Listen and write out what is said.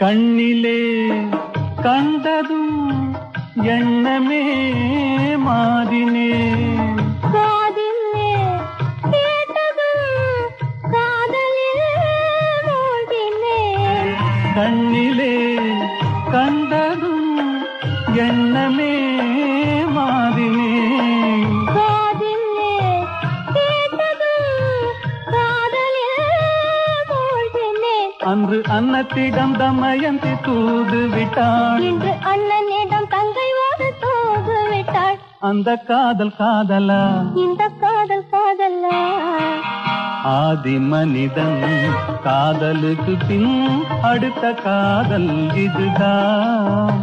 கண்ணிலே கண்டதும் எண்ணமே மாதினே காதிலே கேட்டதும் காதலில் மூழ்கினேன். கண்ணிலே கண்டதும் எண்ணமே மாதினே காதிலே கேட்டதும் காதலில் மூழ்கினேன். அன்று அன்னத்திடம் தமயந்தி தூது விட்டாள், இன்று அண்ணனிடம் தங்கை ஒரு தூது விட்டாள். அந்த காதல் காதலா, இந்த காதல் காதலா? ஆதி மனிதன் காதலுக்கு பின் அடுத்த காதல் இதுதான்.